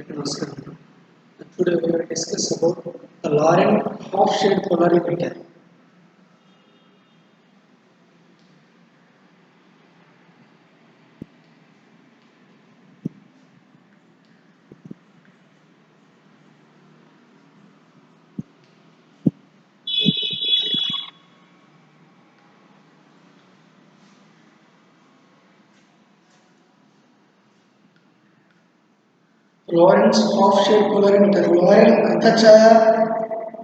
Namaskar. Today we will discuss about the Laurent half-shade polarimeter. Lorentz half-shade polarimeter. Lorentz అర్ధఛాయ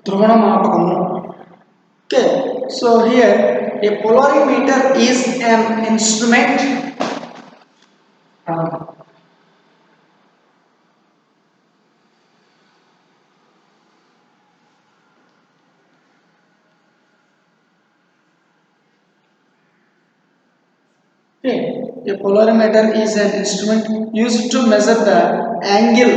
ధ్రువణ మాపకము. Okay, so here a polarimeter is an instrument. Okay, a polarimeter is an instrument used to measure the angle.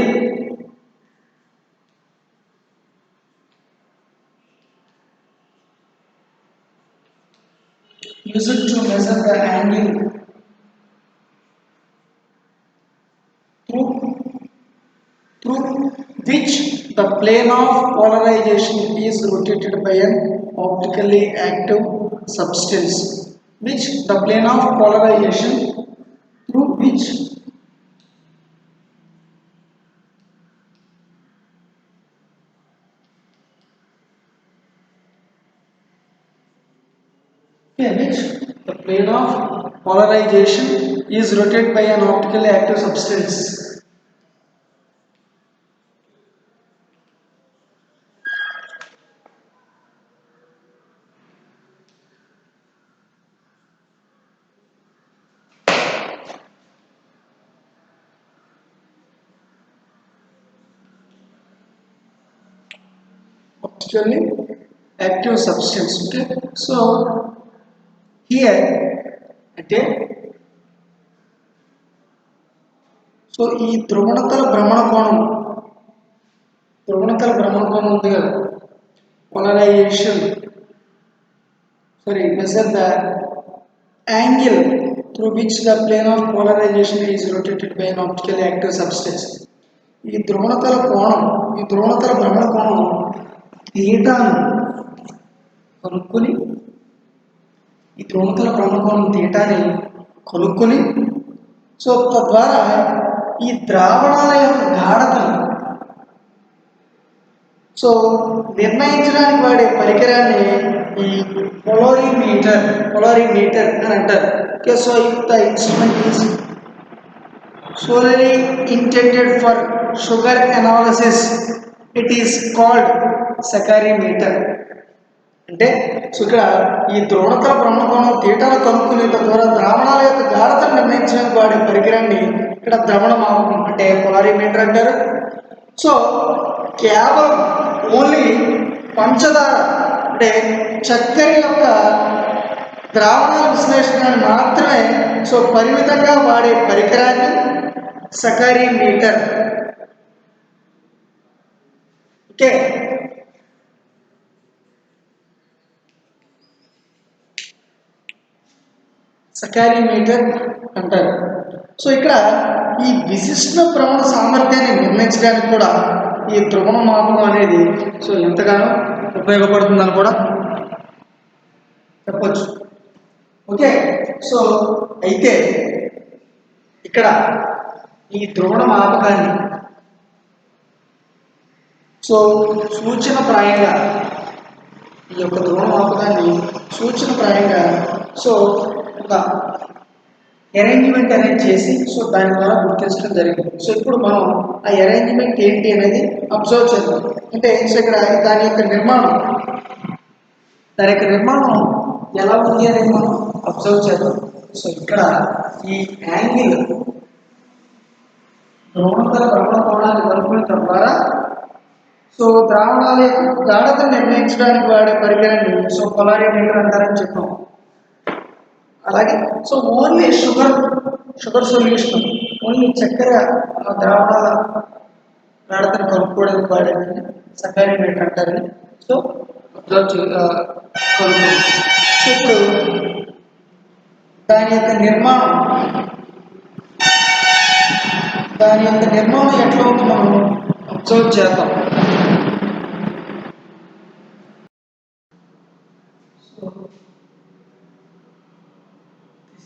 Used to measure the angle through which the plane of polarization is rotated by an optically active substance. Which the plane of polarization through which the plane of polarization is rotated by an optically active substance. Optically active substance. Okay, so here అంటే so ఈ ధ్రువణతల భ్రమణ కోణం ఉంది కదా polarisation measure the angle through which the plane of polarization is rotated by an optically active substance. ఈ ధ్రువణతల భ్రమణ కోణం తీటాను కనుక్కొని ఈ ధ్రువణతల భ్రమణ కోణం తీటాని కనుక్కొని సో తద్వారా ఈ ద్రావణాల యొక్క గాఢతను సో నిర్ణయించడానికి వాడే పరికరాన్ని ఈ polarimeter అని అంటారు. Okay, so if the instrument is solely intended for sugar analysis, it is called saccharimeter. అంటే సో ఇక్కడ ఈ ధ్రువణతల భ్రమణ కోణం తీటాను కనుక్కునే ద్వారా ద్రావణాల యొక్క గాఢతను నిర్ణయించడానికి వాడే పరికరాన్ని ఇక్కడ ద్రవణ మాపకం అంటే పొలారిమీటర్ అంటారు. సో కేవలం ఓన్లీ పంచదార అంటే చక్కెర యొక్క ద్రావణాల విశ్లేషణని మాత్రమే సో పరిమితంగా వాడే పరికరాన్ని సకారిమీటర్. ఓకే, సకారిమీటర్ అంటారు. సో ఇక్కడ ఈ విశిష్ట భ్రమణ సామర్థ్యాన్ని నిర్ణయించడానికి కూడా ఈ ధ్రువణ మాపకం అనేది సో ఎంతగానో ఉపయోగపడుతుందని కూడా చెప్పచ్చు. ఓకే, సో అయితే ఇక్కడ ఈ ధ్రువణ మాపకాన్ని సో సూచనప్రాయంగా ఈ యొక్క ధ్రువణ మాపకాన్ని సూచనప్రాయంగా సో ఒక అరేంజ్మెంట్ అనేది చేసి సో దాని ద్వారా గుర్తించడం జరిగింది. సో ఇప్పుడు మనం ఆ అరేంజ్మెంట్ ఏంటి అనేది అబ్జర్వ్ చేద్దాం. అంటే సో ఇక్కడ దాని యొక్క నిర్మాణం ఎలా ఉంది అనేది మనం అబ్జర్వ్ చేద్దాం. సో ఇక్కడ ఈ యాంగిల్ ధ్రువణతల భ్రమణ కోణాన్ని కనుక్కోవడం ద్వారా సో ద్రావణాల యొక్క గాఢతను నిర్ణయించడానికి వాడే పరికరాన్ని సో పొలారిమీటర్ అంటారని చెప్పాం. అలాగే so only sugar solution only చక్కెర ద్రావణాల గాఢతను కనుక్కోవడానికి వాడేది సకారిమీటర్ అంటారని సో సో ఇప్పుడు దాని యొక్క నిర్మాణం దాని యొక్క నిర్మాణం ఎట్లా ఉందో మనం అబ్జర్వ్ చేద్దాం. So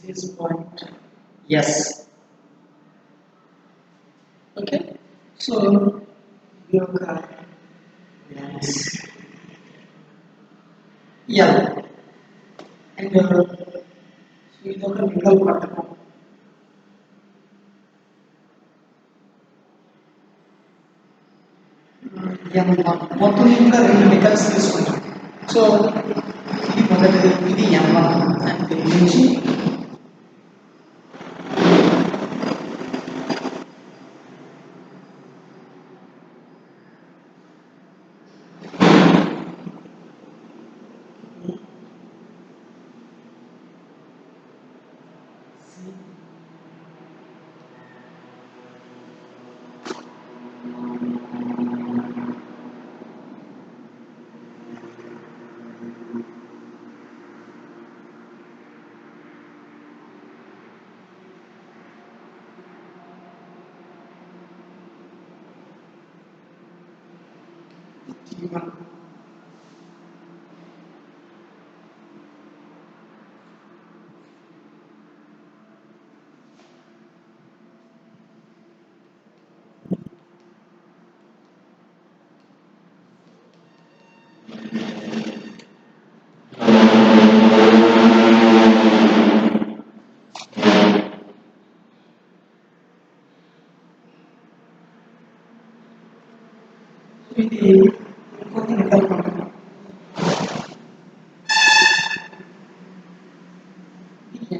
this is point S. Okay, so ఇది ఒక లెన్స్ ఎల్ అండ్ ఇది ఒక నికల్ పట్టకం. మొత్తం ఇంకా 2 నికల్స్ తీసుకుంటాం. సో ఇది మొదటిది, ఇది M1 అని తెలియించి ఇది ఇంకొక నికల్ పట్టకం. ఇది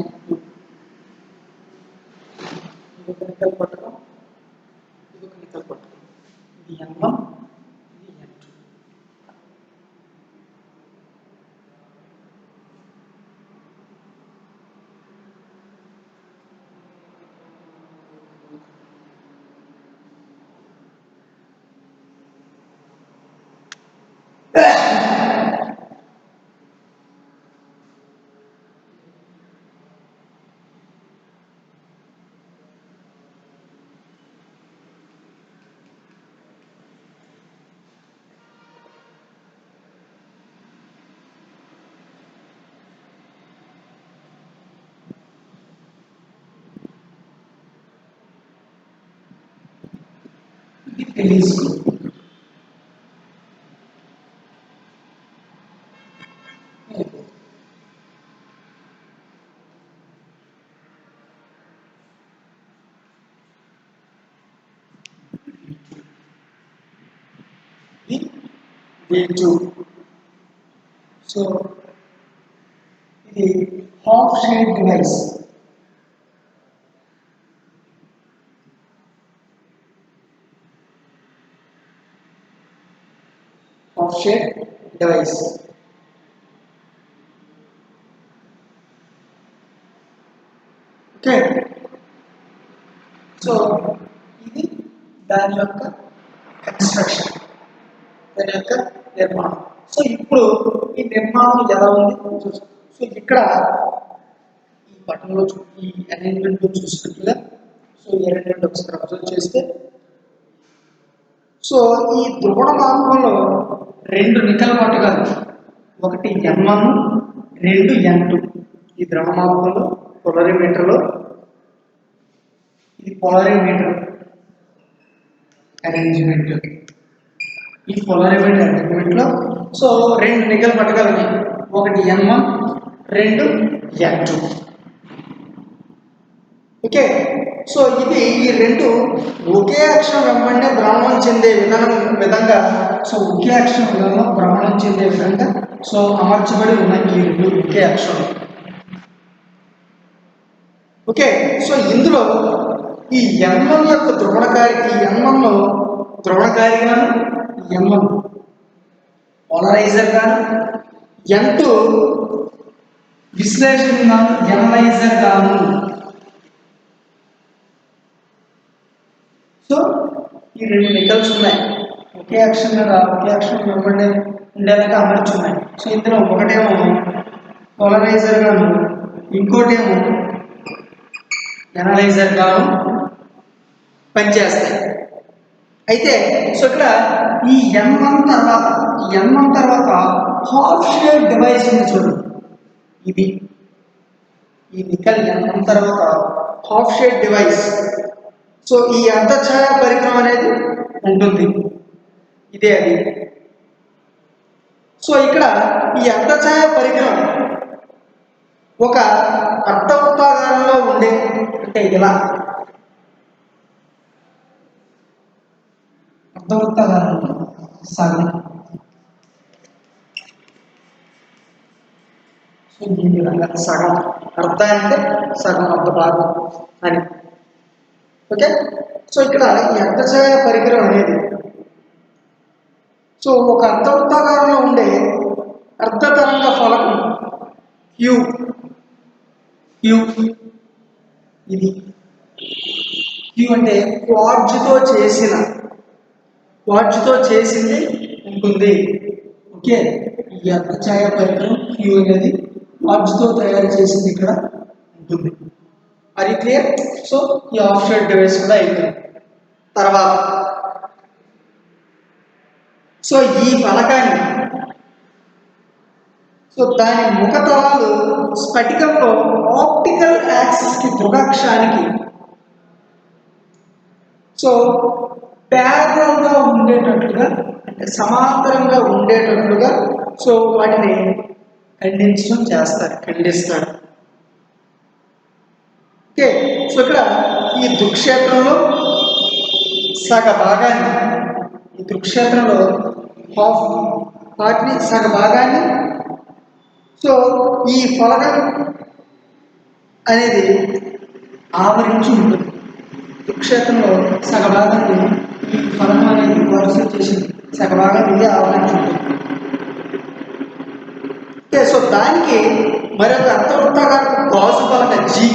ఒక నికల్ పట్టకం, ఇది ఒక నికల్ పట్టకం. ఇది M1, ఇది M2. ఇది టెలిస్కోప్. V2. సో ఇది half shade device. Half shade device. Okay, so ఇది దాని యొక్క కన్స్ట్రక్షన్, దాని యొక్క నిర్మాణం. సో ఇప్పుడు ఈ నిర్మాణం ఎలా ఉంది చూస్తాం. సో ఇక్కడ ఈ పటంలో ఈ అరేంజ్మెంట్ చూసినట్లుగా, సో ఈ అరేంజ్మెంట్ ఒకసారి అబ్జర్వ్ చేస్తే, సో ఈ ధ్రువణ మార్గంలో 2 నికల్ పట్టకాలు, ఒకటి M1, 2 M2. ఈ ధ్రువ మార్గంలో పోలరీమీటర్లో ఇది పోలరీమీటర్ అరేంజ్మెంట్. ఈ పోలరీమీటర్ అరేంజ్మెంట్లో సో 2 నికల్ పట్టకాలు ఉన్నాయి, ఒకటి M1, 2 M2. ఓకే, సో ఇది ఈ 2 ఒకే అక్షరం వెంబడే భ్రమణం చెందే విధంగా సో ఒకే అక్షరం భ్రమణం చెందే విధంగా సో అమర్చబడి ఉన్నాయి ఈ 2 ఒకే అక్షరం. ఓకే, సో ఇందులో ఈ M1 యొక్క ధ్రువణకారి, ఈ M1 లో ధ్రువణకారి గాను, M1 పోలరైజర్ గాను, M2 విశ్లేషణ గాను, ఎనలైజర్ గాను. సో ఈ 2 నికల్స్ ఉన్నాయి, ఒకే అక్షరం మీద ఒకే అక్షరం వెంబడి ఉండేలాగా అమర్చి ఉన్నాయి. సో ఇందులో ఒకటేమో పోలరైజర్ గాను, ఇంకోటేమో ఎనలైజర్ గాను పనిచేస్తాయి. అయితే సో ఇక్కడ ఈ N1 తర్వాత హాఫ్ షేప్ డివైస్ ఉంది చూడండి. ఇది ఈ నికల్ N1 తర్వాత హాఫ్ షేప్ డివైస్. సో ఈ అర్ధఛాయ పరికరం అనేది ఉంటుంది. ఇదే అది. సో ఇక్కడ ఈ అర్ధఛాయ పరికరం ఒక అర్ధవృత్తాకారంలో ఉండే, అంటే ఇలా అర్ధవృత్తాకారంలో సగం. సో ఈ విధంగా సగం, అర్ధ అంటే సగం, అర్ధ భాగం అని. ఓకే. సో ఇక్కడ ఈ అర్ధఛాయ పరికరం అనేది సో ఒక అర్ధవృత్తాకారంలో ఉండే అర్ధతరంగ ఫలకం క్యూ. ఇది క్యూ అంటే క్వార్ట్జ్తో చేసింది ఉంటుంది. ఓకే. ఈ అర్ధఛాయ పరికరం క్యూ అనేది క్వార్ట్జ్తో తయారు చేసింది ఇక్కడ ఉంటుంది. అది క్లియర్. సో ఈ హాఫ్ షేప్ డివైస్ కూడా అయిపోయింది. తర్వాత సో ఈ ఫలకాన్ని సో దాని ముఖతలాలు స్ఫటికంలో ఆప్టికల్ యాక్సిస్కి ధృగక్షానికి సో ప్యారలల్గా ఉండేటట్లుగా, అంటే సమాంతరంగా ఉండేటట్లుగా సో వాటిని ఖండిస్తారు. ఓకే. సో ఇక్కడ ఈ దృక్క్షేత్రంలో సగ భాగాన్ని, ఈ దృక్క్షేత్రంలో హాఫ్ వాటిని సగ భాగాన్ని సో ఈ ఫలకం అనేది ఆవరించి ఉంటుంది. దృక్క్షేత్రంలో సగ భాగాన్ని ఈ ఫలకం అనేది వరుస చేసింది, సగ భాగాన్ని ఇది ఆవరించి ఉంటుంది. ఓకే. సో దానికి మరొక అర్ధవృత్తాకారపు గాజు ఫలక జీ.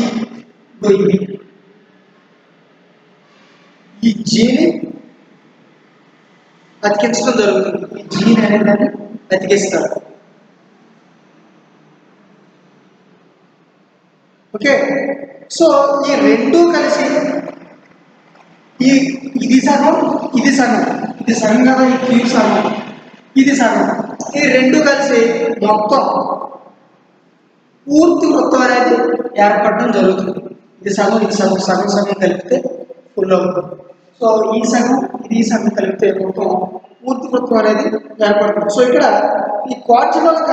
ఈ జీని అతికించడం జరుగుతుంది. ఈ జీని అనే దాన్ని అతికిస్తారు. ఓకే. సో ఈ రెండు కలిసి ఇది సగం కదా, ఈ క్యూ సగం, ఇది సగం, ఈ రెండు కలిసి మొత్తం పూర్తి వృత్తం అనేది ఏర్పడడం జరుగుతుంది. ఇది సగం కలిపితే ఫుల్ అవుతుంది. సో ఈ సగం కలిపితే మొత్తం పూర్తి వృత్తం అనేది ఏర్పడుతుంది. సో ఇక్కడ ఈ క్వార్ట్జ్ ఫలక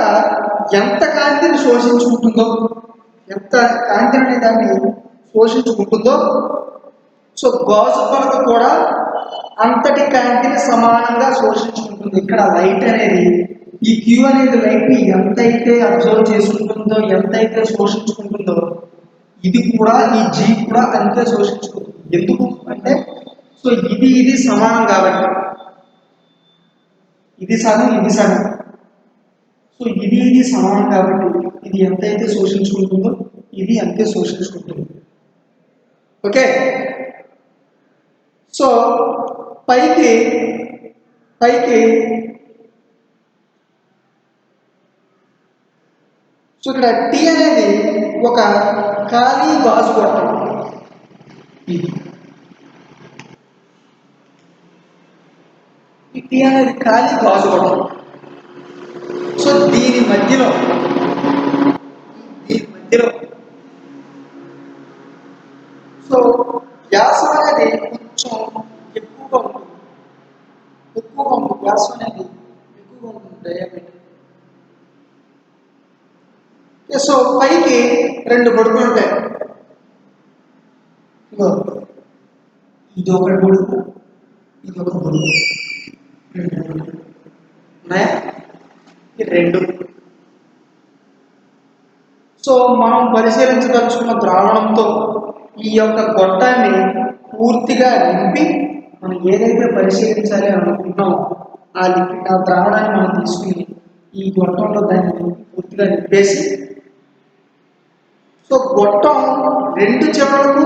ఎంత కాంతిని శోషించుకుంటుందో, ఎంత కాంతి అనే దాన్ని శోషించుకుంటుందో సో గాజు ఫలక కూడా అంతటి కాంతిని సమానంగా శోషించుకుంటుంది. ఇక్కడ లైట్ అనేది, ఈ క్యూ అనేది లైట్ని ఎంతైతే అబ్జర్వ్ చేసుకుంటుందో, ఎంతైతే శోషించుకుంటుందో, ఇది కూడా ఈ జీ కూడా అంతే శోషించుకుంటుంది. ఎందుకు అంటే సో ఇది సమానం కాబట్టి, ఇది సగం సో ఇది సమానం కాబట్టి ఇది ఎంతైతే శోషించుకుంటుందో ఇది అంతే శోషించుకుంటుంది. ఓకే. సో పైకి సో ఇక్కడ టీ అనేది ఒక ఖాళీ గాజు గొట్టం. ఈ టీ అనేది ఖాళీ గాజు గొట్టం. సో దీని మధ్యలో సో వ్యాసం అనేది కొంచెం ఎక్కువగా ఉంటుంది. వ్యాసం అనేది ఎక్కువగా ఉంటుంది, డయామీటర్. సో పైకి రెండు బొడుగులు ఉంటాయి. ఇది ఒక బొడుగు, ఇది ఒక బొడుగు, ఉన్నాయా? ఈ రెండు. సో మనం పరిశీలించదలుచుకున్న ద్రావణంతో ఈ యొక్క గొట్టాన్ని పూర్తిగా నింపి మనం ఏదైతే పరిశీలించాలి అనుకుంటున్నామో ఆ ద్రావణాన్ని మనం తీసుకుని ఈ గొట్టంలో దాన్ని పూర్తిగా నింపేసి సో గొట్టం రెండు చివరకు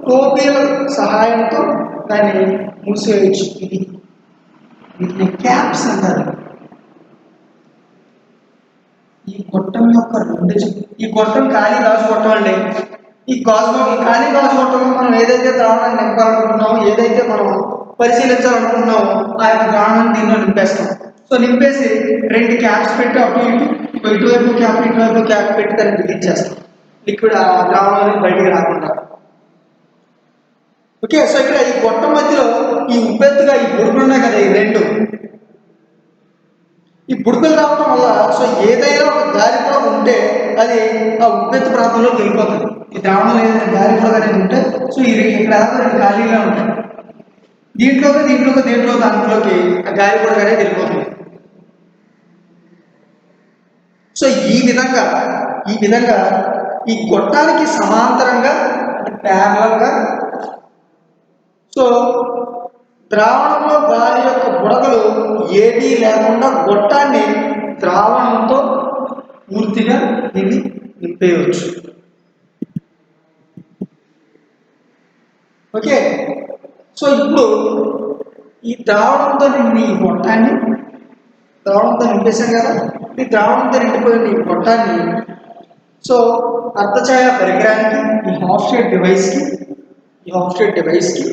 టోపీల సహాయంతో దాన్ని మూసివేయచ్చు. వీటిని క్యాప్స్ అంటారు. ఈ గొట్టం యొక్క ఈ గొట్టం ఖాళీ గాజు గొట్టం అండి. ఈ ఖాళీ గాజు గొట్టంలో మనం ఏదైతే ద్రావణాన్ని నింపాలనుకుంటున్నామో, ఏదైతే మనం పరిశీలించాలనుకుంటున్నామో ఆ యొక్క ద్రావణాన్ని దీనిలో నింపేస్తాం. సో నింపేసి 2 క్యాప్స్ పెట్టి అటు ఇటువైపు క్యాప్ ఇటువైపు క్యాప్ పెట్టి దాన్ని బిగించేస్తాం, లిక్విడ్ ఆ ద్రావణం బయటికి రాకుండా. ఓకే, సో ఇక్కడ ఈ గొట్టం మధ్యలో ఈ ఉబ్బెత్తుగా ఈ బుడగలు ఉన్నాయి కదా, ఈ బుడగలు రావడం వల్ల సో ఏదైనా ఒక గాలి కూడా ఉంటే అది ఆ ఉబ్బెత్తు ప్రాంతంలో వెళ్ళిపోతుంది. ఈ ద్రావణంలో ఏదైనా గాలి కూడా అనేది ఉంటే సో ఇది ఇక్కడ 2 ఖాళీగా ఉంటాయి, దీంట్లో దాంట్లోకి ఆ గాలి కూడా అనేది వెళ్ళిపోతుంది. సో ఈ విధంగా ఈ గొట్టానికి సమాంతరంగా ప్యారలల్గా సో ద్రావణంలో గాలి యొక్క బుడగలు ఏదీ లేకుండా గొట్టాన్ని ద్రావణంతో పూర్తిగా దీన్ని నింపేయవచ్చు. ఓకే, సో ఇప్పుడు ఈ ద్రావణంతో నిండి ఈ గొట్టాన్ని ద్రావణంతో నింపేశాం కదా, ఈ ద్రావణంతో నిండిపోయిన ఈ గొట్టాన్ని సో అర్ధఛాయ పరికరానికి ఈ హాఫ్ షేడ్ డివైస్కి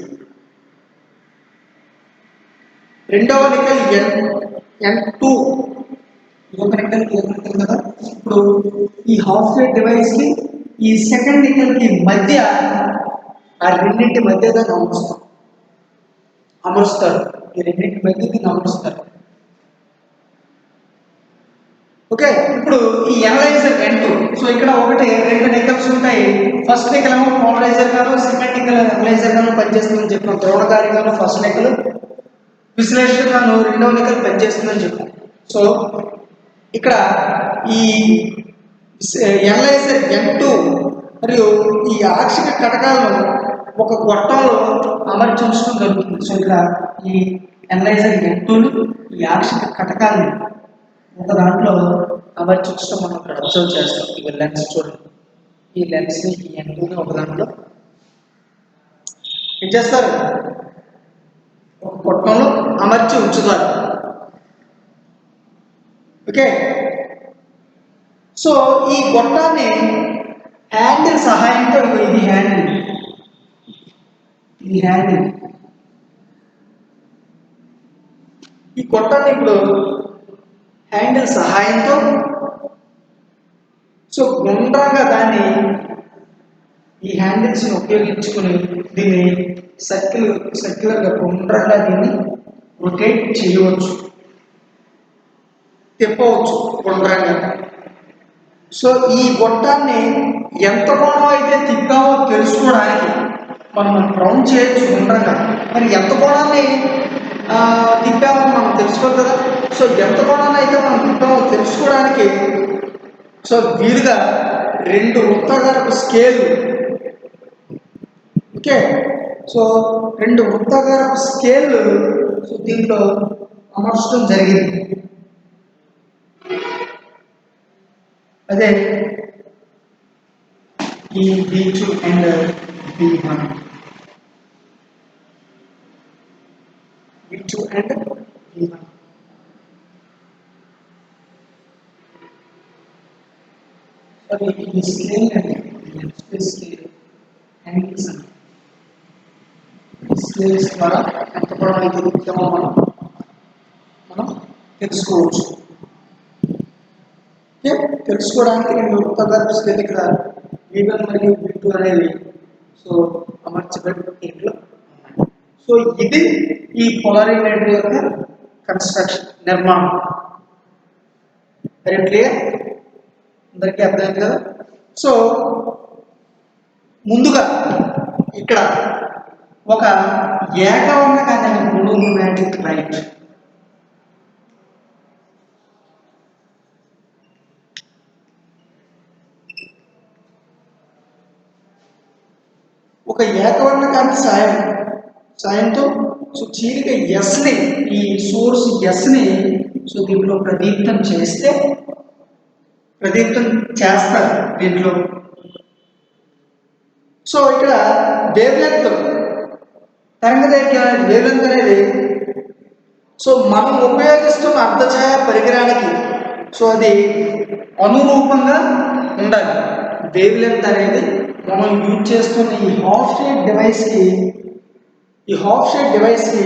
రెండవ నికల్ N2 ఒక నికల్ కదా. ఇప్పుడు ఈ హాఫ్ షేడ్ డివైస్కి ఈ సెకండ్ నికల్కి మధ్య ఆ రెండింటి మధ్య దాన్ని అమరుస్తారు. ఈ రెండింటి మధ్య దీన్ని అమరుస్తారు. ఓకే, ఇప్పుడు ఈ ఎనలైజర్ N2 సో ఇక్కడ 2 నికల్స్ ఉంటాయి. ఫస్ట్ నికల్ ఏమో పోలరైజర్ గాను, సెకండ్ నికల్ ఎనలైజర్ గాను పనిచేస్తుందని చెప్పాం. ద్రోణకారి గాను ఫస్ట్ నికల్, విశ్లేషణ గాను రెండవ నికల్ పనిచేస్తుందని చెప్పాం. సో ఇక్కడ ఈ ఎనలైజర్ N2 మరియు ఈ ఆక్షిక కటకాలను ఒక గొట్టంలో అమర్చి ఉంచడం జరుగుతుంది. సో ఇక్కడ ఈ ఎనలైజర్ N2ని ఈ ఆక్షిక కటకాలను ఒక దాంట్లో అమర్చి ఉంచడం మనం ఇక్కడ అబ్జర్వ్ చేస్తాం. ఇవి లెన్స్ చూడండి, ఈ లెన్స్ని ఈ N2ని ఒక దాంట్లో ఏం చేస్తారు, ఒక గొట్టంలో అమర్చి ఉంచుతారు. ఓకే, సో ఈ గొట్టాన్ని హ్యాండిల్ సహాయంతో ఇది హ్యాండిల్ ఈ గొట్టాన్ని ఇప్పుడు హ్యాండిల్ సహాయంతో సో గుండ్రంగా దాన్ని ఈ హ్యాండిల్స్ని ఉపయోగించుకుని దీన్ని సర్క్యులర్గా గుండ్రంగా దీన్ని రొటేట్ చేయవచ్చు, తిప్పవచ్చు గుండ్రంగా. సో ఈ గొట్టాన్ని ఎంత కోణం అయితే తిప్పామో తెలుసుకోవడానికి మనం రౌండ్ చేయొచ్చు గుండ్రంగా. మరి ఎంత కోణాన్ని తిప్పామో మనం తెలుసుకోవాలి కదా. సో ఎంత కోణాన్ని అయితే మనం తిప్పామో తెలుసుకోవడానికి సో వీలుగా 2 వృత్తాకారపు స్కేల్, ఓకే, సో 2 వృత్తాకారపు స్కేల్ సో దీంట్లో అమర్చడం జరిగింది. అదే ఈ B2 అండ్ B1 అది ఈ స్కేల్ అంటే స్కేల్ హ్యాండిల్స్ అని స్కేల్స్ ద్వారా ఎంత పొడవు అయితే తిప్పుతామో మనం తెలుసుకోవచ్చు. తెలుసుకోవడానికి 2 వృత్తాకారపు స్కేల్ ఇక్కడ B1 మరియు B2 అనేవి సో అమర్చబడి ఇంట్లో ఉన్నాయి. సో ఇది ఈ పోలారిమీటర్ యొక్క కన్స్ట్రక్షన్, నిర్మాణం. వెరీ క్లియర్, అందరికీ అర్థమైంది కదా. సో ముందుగా ఇక్కడ ఒక ఏకవర్ణ కాంతి మోనోక్రోమాటిక్ లైట్, ఒక ఏకవర్ణ కాంతి సాయంతో సో చీలిక ఎస్ని, ఈ సోర్స్ ఎస్ని సో దీంట్లో ప్రదీప్తం చేస్తారు దీంట్లో. సో ఇక్కడ వేవ్లెంత్ తరంగదైర్ఘ్యం వేవ్లెంత్ అనేది సో మనం ఉపయోగిస్తున్న అర్ధఛాయ పరికరానికి సో అది అనురూపంగా ఉండాలి. వేవ్ లెంత్ అనేది మనం యూజ్ చేస్తున్న ఈ హాఫ్ షేడ్ డివైస్కి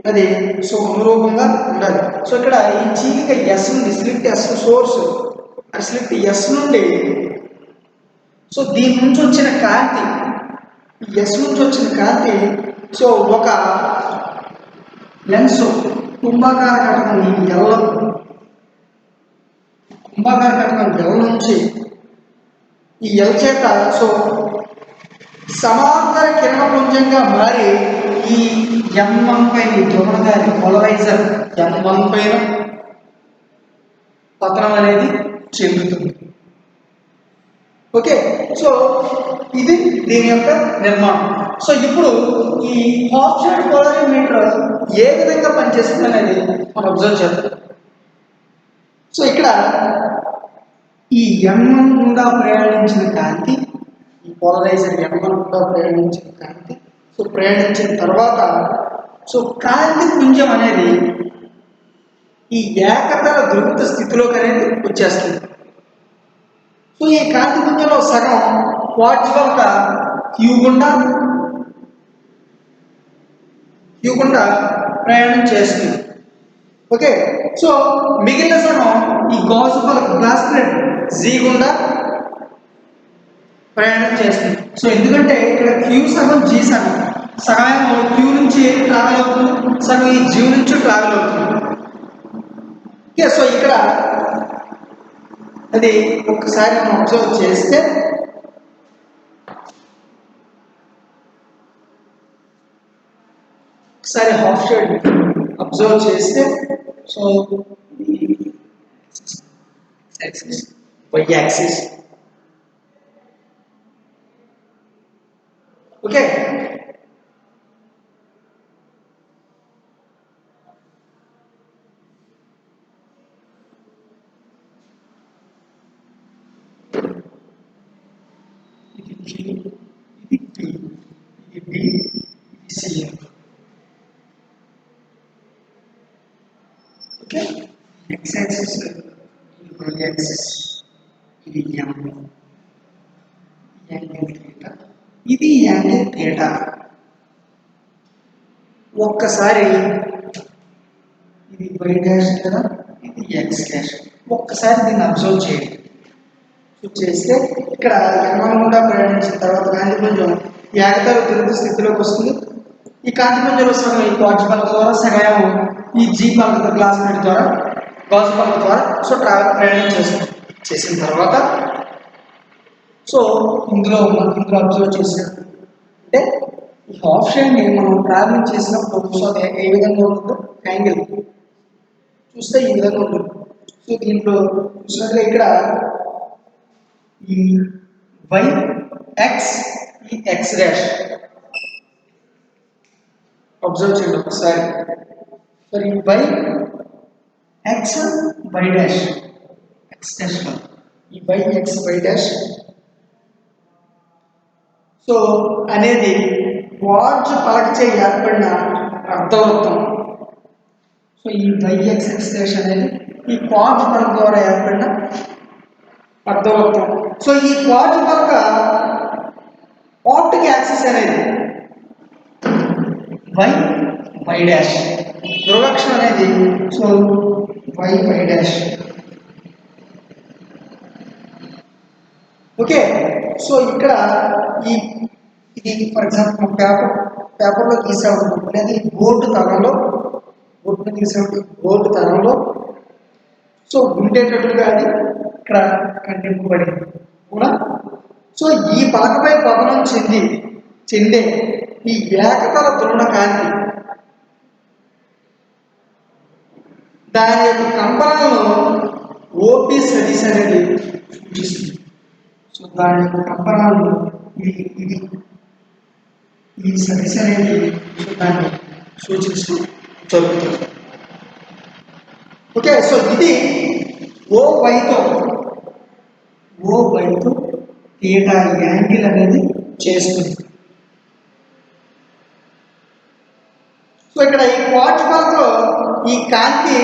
అది సో అనురూపంగా ఉండాలి. సో ఇక్కడ ఈ చీలిక ఎస్ నుండి slit S source slit S నుండి సో దీని నుంచి వచ్చిన కాంతి ఎస్ నుంచి వచ్చిన కాంతి సో ఒక లెన్స్ కుంభాకార కటకం ఎల్ నుంచి ఈ ఎల్ చేత సో సమాంతర కిరణపుంజంగా మారి ఈ M1 పైన ధ్రువణగారి పోలరైజర్ M1 పైన పతనం అనేది చెందుతుంది. ఓకే, సో ఇది దీని యొక్క నిర్మాణం. సో ఇప్పుడు ఈ హాఫ్ షేడ్ పోలరైమీటర్ ఏ విధంగా పనిచేస్తుంది అనేది మనం అబ్జర్వ్ చేద్దాం. సో ఇక్కడ ఈ M1 గుండా ప్రయాణించిన కాంతి, ఈ పోలరైజర్ M1 గుండా ప్రయాణించిన కాంతి సో ప్రయాణించిన తర్వాత సో కాంతి పుంజం అనేది ఈ ఏకతల ధ్రువిత స్థితిలోకి అనేది వచ్చేస్తుంది. సో ఈ కాంతి పుంజంలో సగం క్వార్ట్జ్ వలక క్యూ గుండా ప్రయాణం చేస్తుంది. ఓకే, సో మిగిలిన సగం ఈ గాజు పలక గ్లాస్ ప్లేట్ జీ గుండా ప్రయాణం చేస్తుంది. సో ఎందుకంటే ఇక్కడ క్యూ సగం జీ సగం క్యూ నుంచి ట్రావెల్ అవుతుంది, సగం ఈ జీ నుంచి ట్రావెల్ అవుతుంది. ఓకే, సో ఇక్కడ అది ఒక్కసారి మనం అబ్జర్వ్ చేస్తే ఒకసారి హాఫ్ షేడ్ అబ్జర్వ్ చేస్తే so axis Y axis. Okay, okay, X axis Y axis ఇది యాంగిల్ థీటా, ఇది యాంగిల్ థీటా. ఒక్కసారి ఇది వై డాష్ కదా, ఇది ఎక్స్ డాష్. ఒక్కసారి దీన్ని అబ్జర్వ్ చేయండి. చేస్తే ఇక్కడ M1 గుండా ప్రయాణించిన తర్వాత కాంతిపుంజం ఏకతల ధ్రువిత స్థితిలోకి వస్తుంది. ఈ కాంతిపుంజంలో సగం ఈ క్వార్ట్జ్ పలక ద్వారా, సగం ఈ జీ పలక గ్లాస్ ప్లేట్ ద్వారా, గాజు పలక ద్వారా సో ప్రయాణం చేసిన తర్వాత సో ఇందులో అబ్జర్వ్ చేసినట్టు ఈ హాఫ్ షేడ్ని మనం ట్రావెలింగ్ చేసినప్పుడు సో అది ఏ విధంగా ఉంటుందో యాంగిల్ చూస్తే ఈ విధంగా ఉంటుంది. సో దీంట్లో చూసినట్లుగా ఇక్కడ ఈ Y X E X dash observe చేయండి ఒకసారి. మరి ఈ Y X Y dash X dash ఈ Y X Y dash so అనేది క్వార్ట్జ్ పలకచే ఏర్పడిన అర్ధవృత్తం. సో ఈ వై ఎక్స్ ఎక్స్ డాష్ అనేది ఈ క్వార్ట్జ్ పలక ద్వారా ఏర్పడిన అర్ధవృత్తం. సో ఈ క్వార్ట్జ్ పలక ఆప్టిక్ యాక్సిస్ అనేది వై డాష్, ధ్రువక్షం అనేది so Y dash. Okay, so ఇక్కడ ఇది ఫర్ ఎగ్జాంపుల్ పేపర్లో గీసామనుకోండి, లేదా బోర్డు తరంలో సో ఉండేటట్లుగా అది ఇక్కడ ఖండింపబడింది కూడా. సో ఈ పలకపై పతనం చెందే ఈ ఏకతల ధ్రువణ కాంతి దాని యొక్క కంపనాలను ఓపీ సదిశ అనేది సూచిస్తుంది. సో దాని యొక్క కంపనాలను ఈ సదిశ అనేది సో దాన్ని సూచిస్తూ జరుగుతుంది. ఓకే, సో ఇది ఓ వైతో థీటా యాంగిల్ అనేది చేస్తుంది. సో ఇక్కడ ఈ క్వార్ట్జ్ పలకలో ఈ కాంతి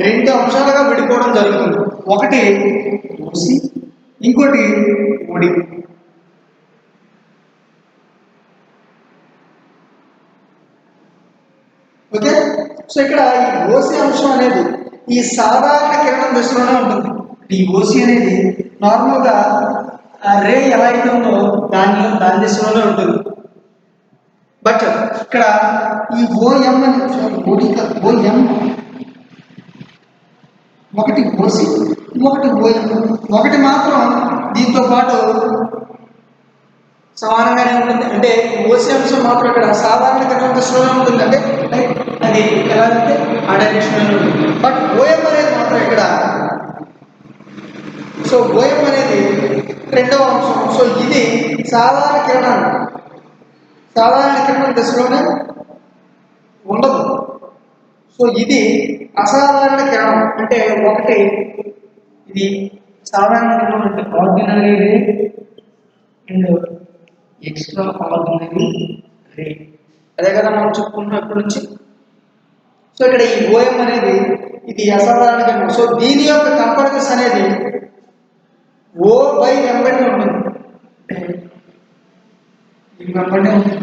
రెండు అంశాలుగా విడిపోవడం జరుగుతుంది. ఒకటి ఓసి, ఇంకోటి ఒడి. ఓకే, సో ఇక్కడ ఈ ఓసి అంశం అనేది ఈ సాధారణ కిరణం దిశలోనే ఉంటుంది. ఈ ఓసి అనేది నార్మల్గా రే ఎలా అయితే ఉందో దాని దిశలోనే ఉంటుంది. బట్ ఇక్కడ ఈ ఓఎం అని ఓఎం ఒకటి ఓసి ఇంకొకటి ఓఎం, ఒకటి మాత్రం దీంతో పాటు సమానంగానే ఉంటుంది. అంటే ఓసి అంశం మాత్రం ఇక్కడ సాధారణ కిరణం దిశలోనే ఉంటుంది. అంటే అది ఎలా అంటే ఆ డైరెక్షన్ ఉంటుంది. బట్ ఓఎం అనేది మాత్రం ఇక్కడ, సో ఓఎం అనేది రెండవ అంశం. సో ఇది సాధారణ కిరణం దిశలోనే ఉండదు. సో ఇది అసాధారణ కిరణం. అంటే ఒకటి ఇది సాధారణ కిరణం అంటే ordinary ray and extraordinary ray, అదే కదా మనం చెప్పుకుంటున్నాం ఇప్పటి నుంచి. సో ఇక్కడ ఈ ఓఎం అనేది ఇది అసాధారణ కిరణం. సో దీని యొక్క కంపరేటివ్స్ అనేది ఓ బై వెంబడి ఉంటుంది. వెంబడి ఉంటుంది.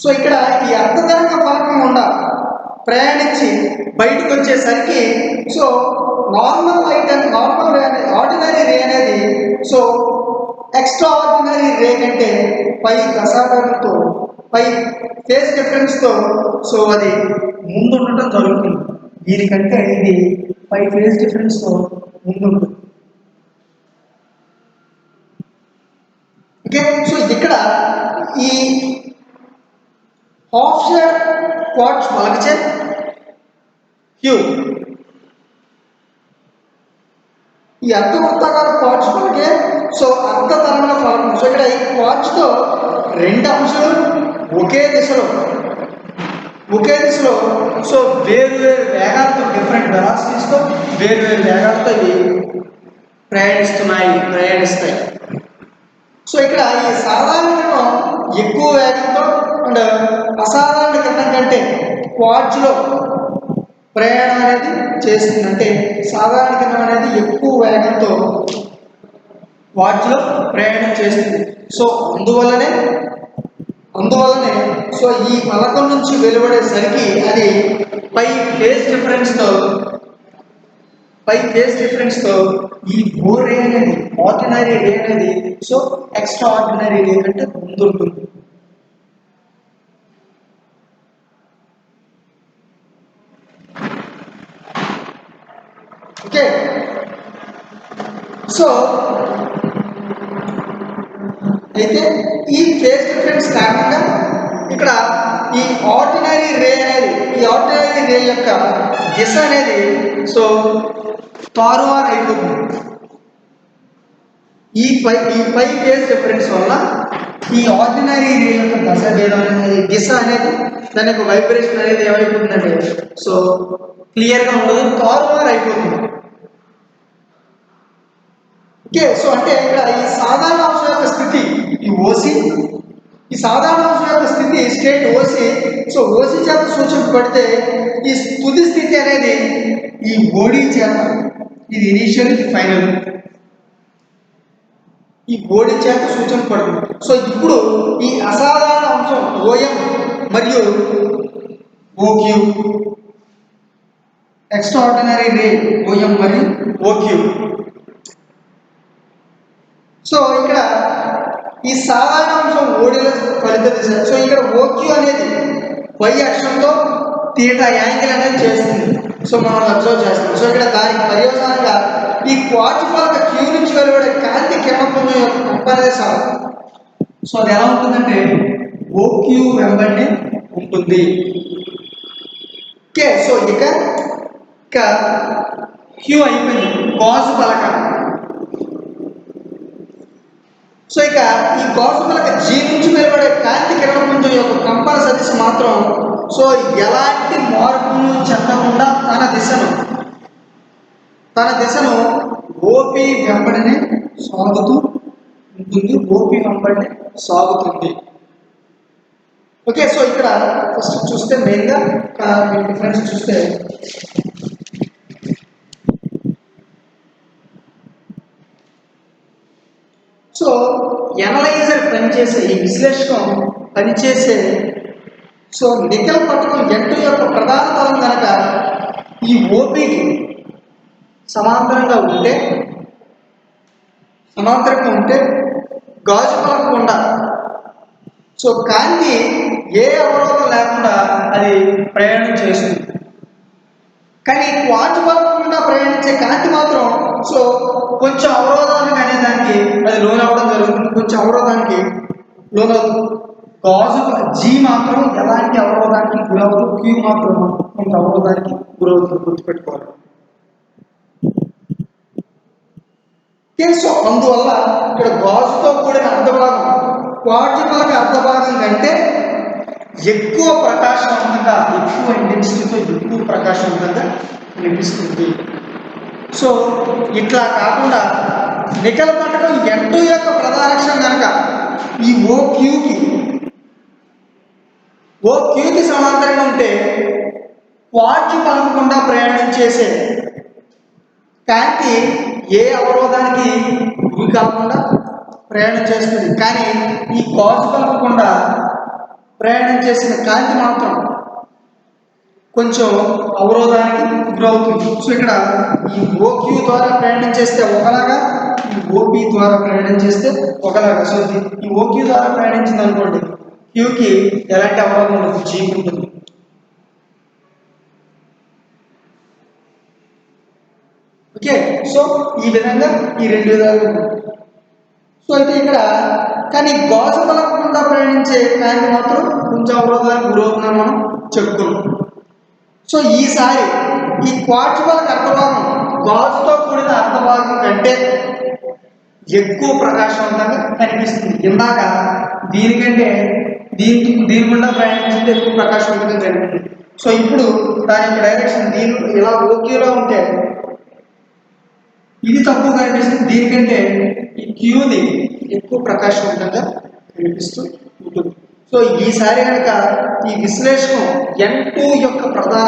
సో ఇక్కడ ఈ అర్ధతరంగ ఫలకం గుండా ప్రయాణించి బయటకు వచ్చేసరికి so normal light and normal ray అనేది ఆర్డినరీ రే అనేది సో ఎక్స్ట్రా ఆర్డినరీ రే కంటే పై అసాధారణతో పై ఫేస్ డిఫరెన్స్తో సో అది ముందు ఉండటం జరుగుతుంది. దీనికంటే ఇది పై ఫేస్ డిఫరెన్స్తో ముందు ఉంటుంది. ఓకే, సో ఇక్కడ ఈ హాఫ్ షేర్ క్వార్ట్జ్ పలకచే క్యూ, ఈ అర్ధవృత్తాకార క్వార్ట్జ్ పలకే సో అర్ధతరంగ ఫలకం. సో ఇక్కడ ఈ క్వార్ట్జ్తో రెండు అంశాలు ఒకే దిశలో సో వేరు వేగాలతో డిఫరెంట్ వెలాసిటీస్తో వేరు వేగాలతో ఇవి ప్రయాణిస్తాయి. సో ఇక్కడ ఈ సాధారణ కిరణం ఎక్కువ వేగంతో అండ్ అసాధారణ కిరణం కంటే క్వార్ట్జ్లో ప్రయాణం అనేది చేస్తుంది. అంటే సాధారణ కిరణం అనేది ఎక్కువ వేగంతో క్వార్ట్జ్లో ప్రయాణం చేస్తుంది. సో అందువల్లనే సో ఈ ఫలకం నుంచి వెలువడేసరికి అది పై ఫేస్ డిఫరెన్స్తో ఈ ఓ రే అనేది ఆర్డినరీ రే అనేది సో ఎక్స్ట్రా ఆర్డినరీ రే కంటే ముందు ఉంటుంది. ఓకే, సో అయితే ఈ ఫేస్ డిఫరెన్స్ కారణంగా ఇక్కడ ఈ ఆర్డినరీ రే యొక్క దిశ అనేది సో తారుమారు అయిపోతుంది. ఈ పై ఫేస్ డిఫరెన్స్ వల్ల ఈ ఆర్డినరీ రే యొక్క దశ భేదం అనేది దిశ అనేది దాని యొక్క వైబ్రేషన్ అనేది ఏమైపోతుందంటే సో క్లియర్గా ఉండదు, తారుమారు అయిపోతుంది. ఓకే, సో అంటే ఇక్కడ ఈ సాధారణ అంశం యొక్క స్థితి ఈ సాధారణ అంశం యొక్క స్థితి స్టేట్ ఓసి. సో ఓసి చేత సూచింపబడితే ఈ తుది స్థితి అనేది ఈ ఓడి చేత, ఇది ఇనీషియల్ ఇది ఫైనల్, ఈ ఓడి చేత సూచింపబడుతుంది. సో ఇప్పుడు ఈ అసాధారణ అంశం ఓఎం మరియు ఓక్యూ, ఎక్స్ట్రాఆర్డినరీ రే ఓఎం మరియు ఓక్యూ. సో ఇక్కడ ఈ సాధారణ అంశం ఓడిలో ఫలిత దిశ. సో ఇక్కడ ఓక్యూ అనేది వై అక్షంతో తీటా యాంగిల్ అనేది చేస్తుంది. సో మనం అబ్జర్వ్ చేస్తాం. సో ఇక్కడ దానికి పర్యవసానంగా ఈ క్వార్ట్జ్ పలక క్యూ నుంచి వెలువడే కాంతి కిరణపుంజం యొక్క కంపరేషన్ సో అది ఎలా ఉంటుందంటే ఓక్యూ వెంబడి ఉంటుంది. ఓకే, సో ఇక క్యూ అయిపోయింది గాజు పలక. సో ఇక ఈ గాజు పలక జీ నుంచి వెలువడే కాంతి కిరణపుంజం యొక్క కంపన సదిశ మాత్రం సో ఎలాంటి మార్పును చెందకుండా తన దిశను ఓపీ వెంబడినే సాగుతూ ఉంటుంది. ఓకే, సో ఇక్కడ ఫస్ట్ చూస్తే మెయిన్గా డిఫరెన్స్ చూస్తే ఎనలైజర్ పనిచేసే ఈ విశ్లేషకం పనిచేసే సో నికెల్ పట్టణం N2 యొక్క ప్రధాన తలం కనుక ఈ ఓపీకి సమాంతరంగా ఉంటే గాజు పలక గుండా సో కాంతి ఏ అవరోధం లేకుండా అది ప్రయాణం చేస్తుంది. కానీ గాజు పలక గుండా ప్రయాణించే కాంతి మాత్రం సో కొంచెం అవరోధానికి అనే దానికి అది లోనవ్వడం జరుగుతుంది, కొంచెం అవరోధానికి లోనవుతుంది. గాజు జీ మాత్రం ఎలాంటి అవరోధానికి గురవుతుంది, క్యూ మాత్రం కొంత అవరోధానికి గురవుతుంది, గుర్తుపెట్టుకోవాలి. సో అందువల్ల ఇక్కడ గాజుతో కూడిన అర్ధభాగం గాజు పలక అర్ధభాగం కంటే ఎక్కువ ప్రకాశవంతంగా, ఎక్కువ ఇంటెన్సిటీతో ఎక్కువ ప్రకాశవంతంగా కనిపిస్తుంది. సో ఇట్లా కాకుండా నికెల్ పట్టణం N2 యొక్క ప్రధాన అక్షరం కనుక ఈ ఓక్యూకి సమాంతరంగా ఉంటే క్వార్ట్జ్ పలక గుండా ప్రయాణం చేసే కాంతి ఏ అవరోధానికి గురి కాకుండా ప్రయాణం చేస్తుంది. కానీ ఈ గాజు పలక గుండా ప్రయాణం చేసిన కాంతి మాత్రం కొంచెం అవరోధానికి గురవుతుంది. సో ఇక్కడ ఈ ఓక్యూ ద్వారా ప్రయాణం చేస్తే ఒకలాగా, ఈ ఓపీ ద్వారా ప్రయాణం చేస్తే ఒకలాగా. సో ఈ ఓక్యూ ద్వారా ప్రయాణించింది అనుకోండి, క్యూకి ఎలాంటి అవరోధం ఉండదు, జీ ఉంటుంది. ఓకే, సో ఈ విధంగా ఈ రెండు విధాలు ఉన్నాయి. సో అయితే ఇక్కడ కానీ గాజు పలక గుండా ప్రయాణించే కాంతి మాత్రం కొంచెం అవరోధానికి గురవుతుందని మనం చెప్పుకున్నాం. సో ఈసారి ఈ క్వార్ట్జ్ పలక అర్ధభాగం గాజుతో కూడిన అర్ధభాగం కంటే ఎక్కువ ప్రకాశవంతంగా కనిపిస్తుంది. ఇందాక దీనికంటే దీని గుండా ప్రయాణించింది ఎక్కువ ప్రకాశవంతంగా కనిపిస్తుంది. సో ఇప్పుడు దాని యొక్క డైరెక్షన్ దీని ఇలా ఓకేలో ఉంటే ఇది తక్కువ కనిపిస్తుంది, దీనికంటే ఈ క్యూది ఎక్కువ ప్రకాశవంతంగా కనిపిస్తూ ఉంటుంది. సో ఈసారి కనుక ఈ విశ్లేషణం N2 యొక్క ప్రధాన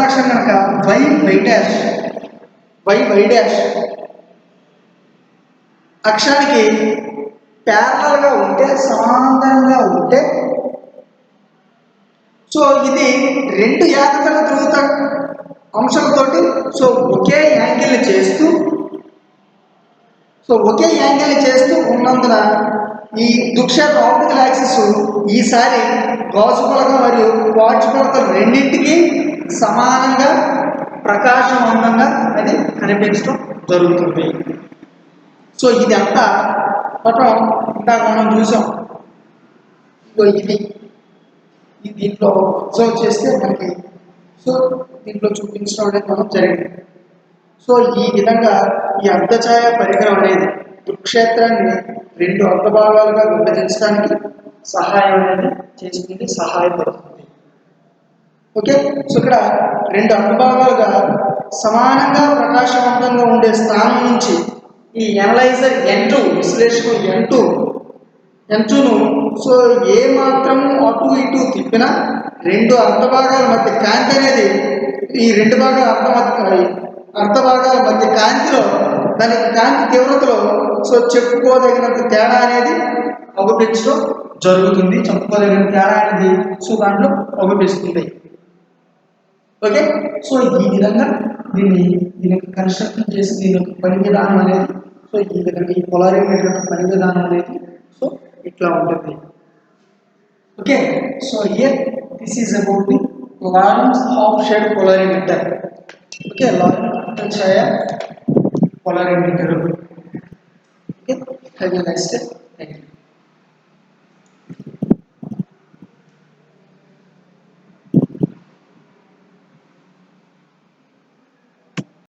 అక్షరం కనుక వై డాష్ అక్షరానికి ప్యారలల్గా ఉంటే, సమాంతరంగా ఉంటే, సో ఇది రెండు ఏకతల ధ్రువత అంశాలతోటి సో ఒకే యాంగిల్ చేస్తూ ఉన్నందున ఈ దుక్షేత్ర ఆప్టికల్ యాక్సిస్ ఈసారి గాజు పలక మరియు క్వార్ట్జ్ పలక రెండింటికి సమానంగా ప్రకాశవంతంగా అది కనిపించడం జరుగుతుంది. సో ఇది అంతా ఇందాక మనం చూసాం. ఇది దీంట్లో అబ్జర్వ్ చేస్తే మనకి సో దీంట్లో చూపించడం అనేది మనం జరిగింది. సో ఈ విధంగా ఈ అర్ధఛాయ పరికరం అనేది దుక్షేత్రాన్ని రెండు అర్ధభాగాలుగా విభజించడానికి సహాయం అనేది చేస్తుంది, సహాయపడుతుంది. ఓకే, సో ఇక్కడ రెండు అర్ధభాగాలుగా సమానంగా ప్రకాశవంతంగా ఉండే స్థానం నుంచి ఈ ఎనలైజర్ N2 విశ్లేషకుడు N2ను సో ఏ మాత్రము అటు ఇటు తిప్పినా రెండు అర్ధభాగాల మధ్య కాంతి అనేది ఈ రెండు భాగాల అర్ధభాగాల మధ్య కాంతిలో దాని కాంతి తీవ్రతలో సో చెప్పుకోదగినంత తేడా అనేది అవపించడం జరుగుతుంది. చెప్పుకోదగిన తేడా అనేది సో దాంట్లో అవపిస్తుంది. ఓకే, సో ఈ విధంగా దీని కన్స్ట్రక్షన్ చేసి దీని యొక్క పని విధానం అనేది సో ఈ విధంగా ఈ పొలారిమీటర్ యొక్క పని విధానం అనేది సో ఇట్లా ఉంటుంది. Okay, so here this is about the Lorentz half-shade polarimeter. Okay, Lorentz polarimeter. Okay, have a nice day. Thank you.